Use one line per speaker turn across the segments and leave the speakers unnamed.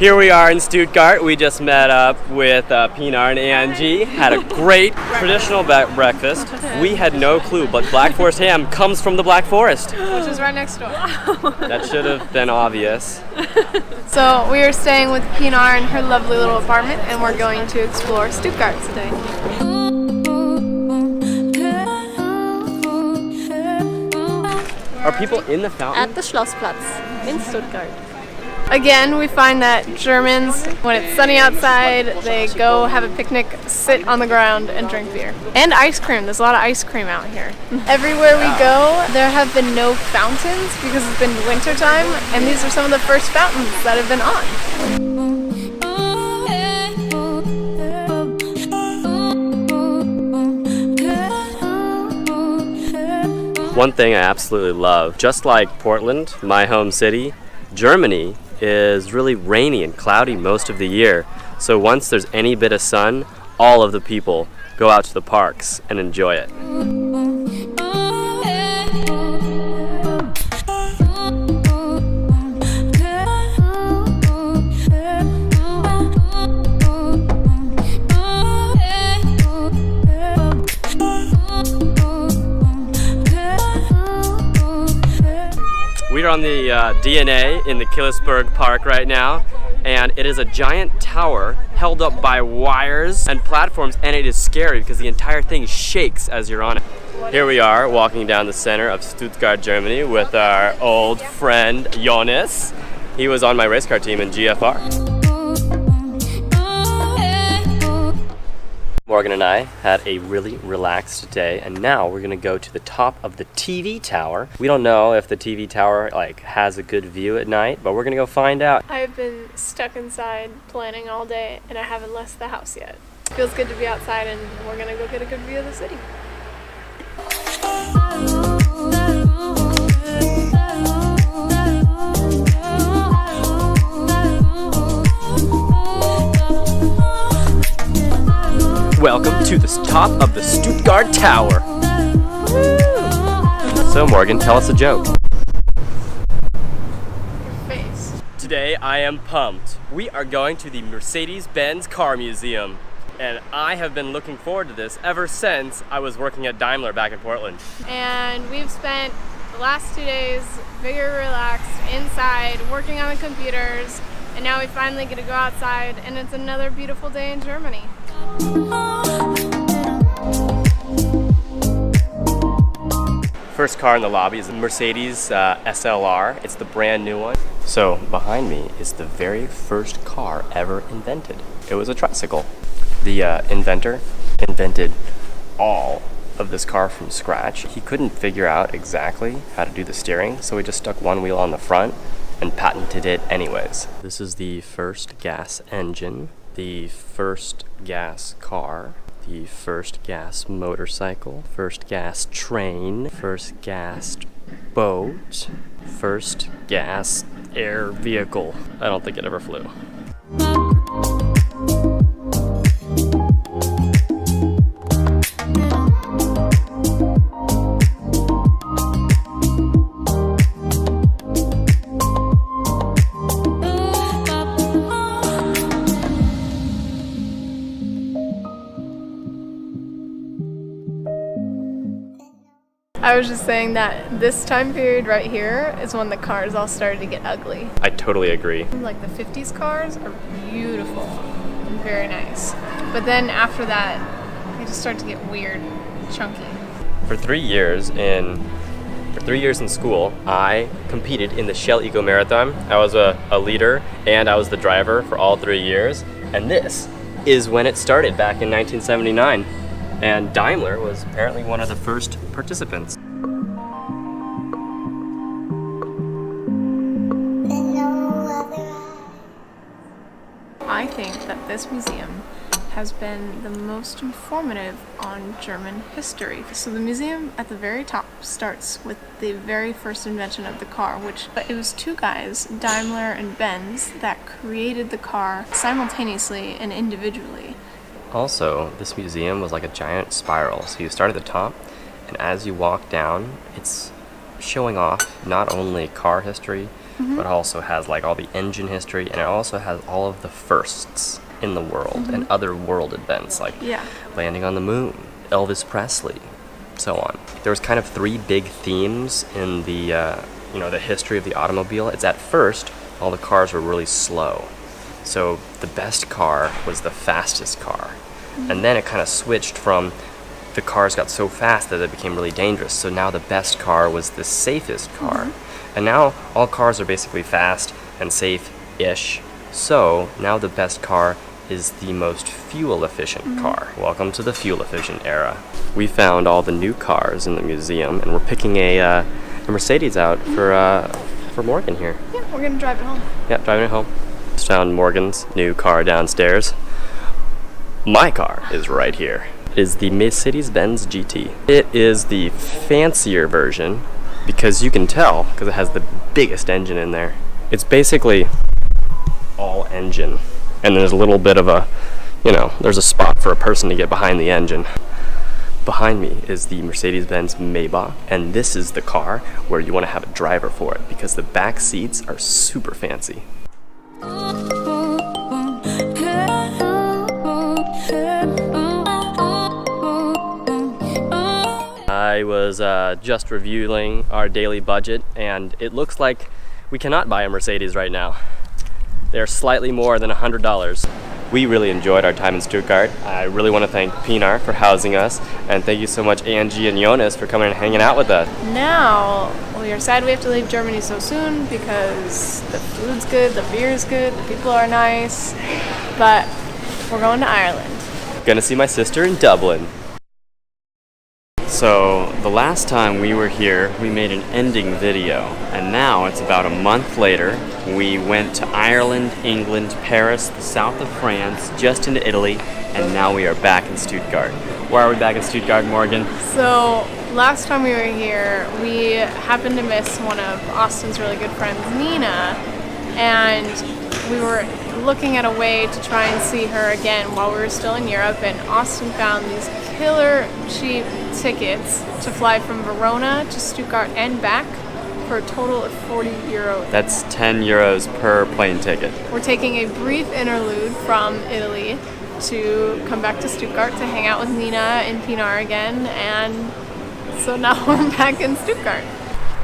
Here we are in Stuttgart. We just met up with Pinar and Angie. Had a great traditional breakfast. We had no clue, but Black Forest ham comes from the Black Forest.
Which is right next door.
That should have been obvious.
So we are staying with Pinar in her lovely little apartment, and we're going to explore Stuttgart today.
Are people in the fountain?
At the Schlossplatz in Stuttgart.
Again, we find that Germans, when it's sunny outside, they go have a picnic, sit on the ground, and drink beer. And ice cream. There's a lot of ice cream out here. Everywhere we go, there have been no fountains because it's been winter time, and these are some of the first fountains that have been on.
One thing I absolutely love, just like Portland, my home city, Germany is really rainy and cloudy most of the year. So once there's any bit of sun, all of the people go out to the parks and enjoy it. We are on the DNA in the Killisberg Park right now, and it is a giant tower held up by wires and platforms, and it is scary because the entire thing shakes as you're on it. Here we are walking down the center of Stuttgart, Germany with our old friend Jonas. He was on my race car team in GFR. Morgan and I had a really relaxed day, and now we're gonna go to the top of the TV tower. We don't know if the TV tower has a good view at night, but we're gonna go find out.
I've been stuck inside planning all day, and I haven't left the house yet. Feels good to be outside, and we're gonna go get a good view of the city.
Welcome to the top of the Stuttgart Tower. So Morgan, tell us a joke.
Your face.
Today I am pumped. We are going to the Mercedes-Benz Car Museum. And I have been looking forward to this ever since I was working at Daimler back in Portland.
And we've spent the last 2 days very relaxed inside, working on the computers, and now we finally get to go outside, and it's another beautiful day in Germany.
First car in the lobby is a Mercedes SLR. It's the brand new one. So behind me is the very first car ever invented. It was a tricycle. The inventor invented all of this car from scratch. He couldn't figure out exactly how to do the steering, so he just stuck one wheel on the front and patented it anyways. This is the first gas engine, the first gas car, the first gas motorcycle, first gas train, first gas boat, first gas air vehicle. I don't think it ever flew.
I was just saying that this time period right here is when the cars all started to get ugly.
I totally agree.
Like the 50s cars are beautiful and very nice. But then after that, they just start to get weird and chunky.
For 3 years in school, I competed in the Shell Eco Marathon. I was a leader and I was the driver for all 3 years. And this is when it started back in 1979. And Daimler was apparently one of the first participants.
I think that this museum has been the most informative on German history. So the museum at the very top starts with the very first invention of the car, which it was two guys, Daimler and Benz, that created the car simultaneously and individually.
Also, this museum was like a giant spiral. So you start at the top, and as you walk down, it's showing off not only car history, but also has like all the engine history, and it also has all of the firsts in the world and other world events like landing on the moon, Elvis Presley, so on. There was kind of three big themes in the the history of the automobile. It's at first all the cars were really slow, so the best car was the fastest car, and then it kind of switched from the cars got so fast that they became really dangerous. So now the best car was the safest car. And now all cars are basically fast and safe-ish. So now the best car is the most fuel-efficient car. Welcome to the fuel-efficient era. We found all the new cars in the museum, and we're picking a Mercedes out for Morgan here.
Yeah, we're gonna drive it home.
Yeah, driving it home. Just found Morgan's new car downstairs. My car is right here. Is the Mercedes-Benz GT. It is the fancier version because you can tell because it has the biggest engine in there. It's basically all engine, and there's a little bit of a, there's a spot for a person to get behind the engine. Behind me is the Mercedes-Benz Maybach, and this is the car where you want to have a driver for it because the back seats are super fancy. I was just reviewing our daily budget, and it looks like we cannot buy a Mercedes right now. They're slightly more than $100. We really enjoyed our time in Stuttgart. I really want to thank Pinar for housing us, and thank you so much Angie and Jonas for coming and hanging out with us.
Now, we are sad we have to leave Germany so soon because the food's good, the beer's good, the people are nice, but we're going to Ireland.
Gonna see my sister in Dublin. So the last time we were here, we made an ending video, and now it's about a month later. We went to Ireland, England, Paris, the south of France, just into Italy, and now we are back in Stuttgart. Why are we back in Stuttgart, Morgan?
So last time we were here, we happened to miss one of Austin's really good friends, Nina, and we were looking at a way to try and see her again while we were still in Europe, and Austin found these killer cheap tickets to fly from Verona to Stuttgart and back for a total of 40 euros.
That's 10 euros per plane ticket.
We're taking a brief interlude from Italy to come back to Stuttgart to hang out with Nina and Pinar again, and so now we're back in Stuttgart.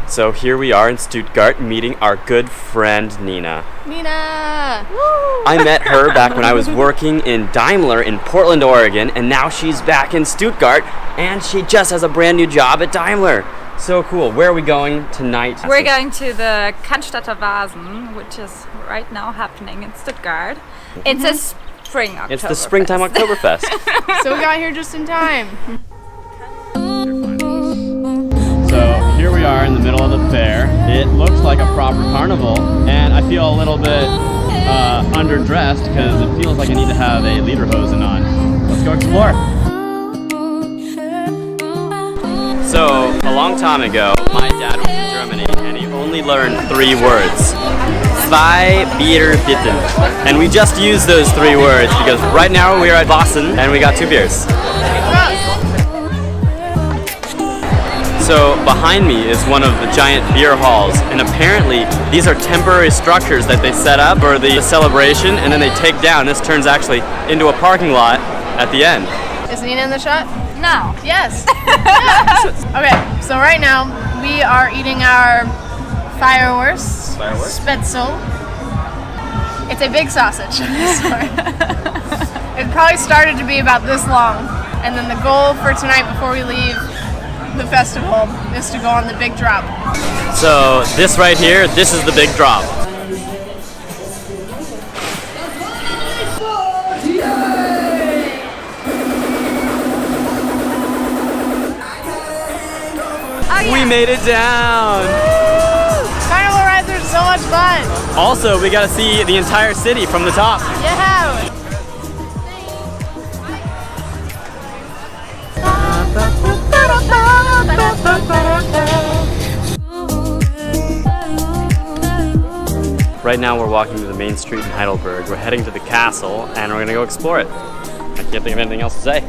So here we are in Stuttgart meeting our good friend Nina.
Nina! Woo!
I met her back when I was working in Daimler in Portland, Oregon, and now she's back in Stuttgart, and she just has a brand new job at Daimler. So cool. Where are we going tonight?
We're going to the Cannstatter Vasen, which is right now happening in Stuttgart. It's a spring Oktoberfest.
It's the springtime Oktoberfest.
So we got here just in time.
So here we are in the middle of the fair. It looks like a proper carnival, and I feel a little bit underdressed because it feels like I need to have a lederhosen on. Let's go explore. So a long time ago, my dad was in Germany, and he only learned 3 words. Zwei Bier bitte. And we just used those 3 words because right now we are at Boston and we got 2 beers. So behind me is one of the giant beer halls, and apparently these are temporary structures that they set up for the celebration and then they take down. This turns actually into a parking lot at the end.
Is Nina in the shot?
No.
Yes. Okay, so right now we are eating our Firewurst. Spätzle. It's a big sausage. It probably started to be about this long, and then the goal for tonight before we leave the festival is to go on the big drop.
So this right here, this is the big drop.
Oh, yeah.
We made it down!
Carnival rides are so much fun!
Also, we got to see the entire city from the top.
Yeah!
Right now we're walking to the main street in Heidelberg. We're heading to the castle and we're gonna go explore it. I can't think of anything else to say.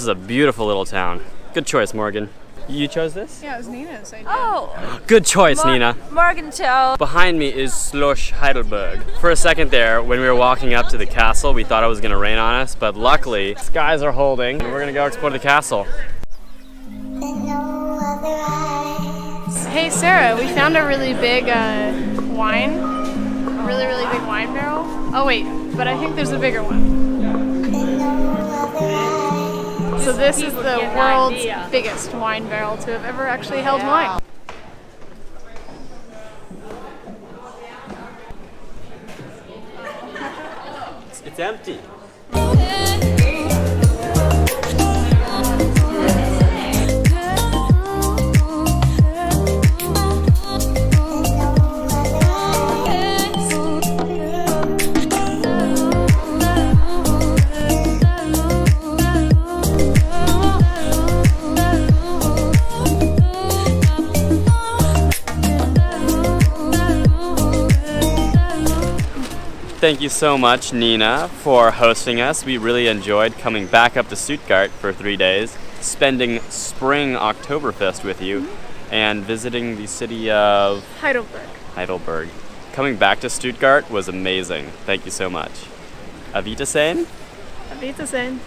is a beautiful little town. Good choice, Morgan. You chose this?
Yeah, it was Nina's idea.
Oh,
Good choice, Nina.
Morgan chose.
Behind me is Schloss Heidelberg. For a second there, when we were walking up to the castle, we thought it was gonna rain on us, but luckily, skies are holding, and we're gonna go explore the castle.
Hey Sarah, we found a really big wine. Really big wine barrel. Oh wait, but I think there's a bigger one. So this is the world's biggest wine barrel to have ever actually held wine.
It's empty. Thank you so much, Nina, for hosting us. We really enjoyed coming back up to Stuttgart for 3 days, spending Spring Oktoberfest with you, and visiting the city of Heidelberg. Coming back to Stuttgart was amazing. Thank you so much. Auf Wiedersehen.
Auf Wiedersehen.